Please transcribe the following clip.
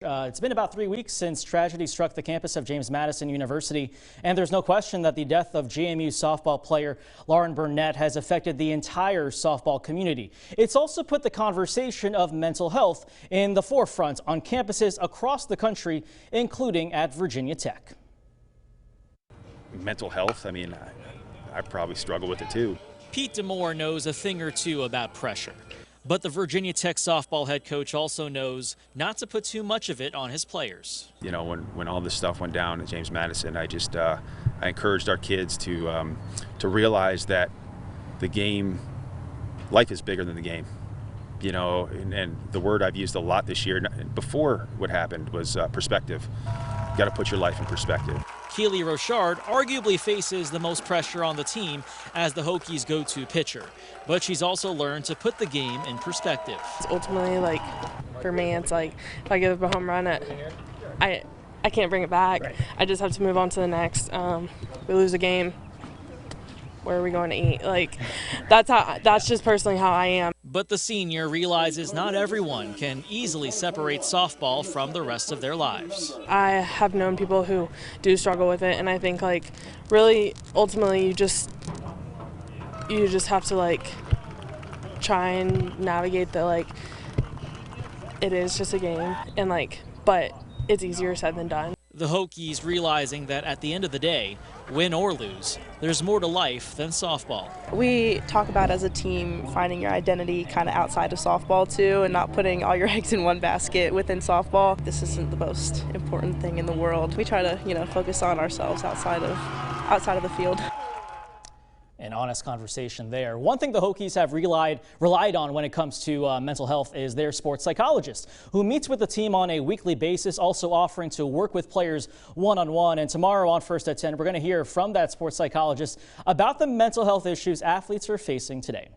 It's been about 3 weeks since tragedy struck the campus of James Madison University, and there's no question that the death of JMU softball player Lauren Burnett has affected the entire softball community. It's also put the conversation of mental health in the forefront on campuses across the country, including at Virginia Tech. Mental health, I mean, I probably struggle with it too. Pete DeMoore knows a thing or two about pressure. But the Virginia Tech softball head coach also knows not to put too much of it on his players. You know, when all this stuff went down at James Madison, I encouraged our kids to realize that the game, life is bigger than the game. You know, and the word I've used a lot this year before what happened was perspective. You got to put your life in perspective. Keely Rochard arguably faces the most pressure on the team as the Hokies' go-to pitcher, but she's also learned to put the game in perspective. It's ultimately, like, for me, it's like if I give up a home run, I can't bring it back. Right. I just have to move on to the next. We lose a game, where are we going to eat? Like, that's just personally how I am. But the senior realizes not everyone can easily separate softball from the rest of their lives. I have known people who do struggle with it, and I think, like, really ultimately you just have to, like, try and navigate the, like, it is just a game, and, like, but it's easier said than done. The Hokies realizing that at the end of the day, win or lose, there's more to life than softball. We talk about as a team finding your identity kind of outside of softball too, and not putting all your eggs in one basket within softball. This isn't the most important thing in the world. We try to, focus on ourselves outside of the field. An honest conversation there. One thing the Hokies have relied on when it comes to mental health is their sports psychologist, who meets with the team on a weekly basis, also offering to work with players one-on-one. And tomorrow on First at 10, we're going to hear from that sports psychologist about the mental health issues athletes are facing today.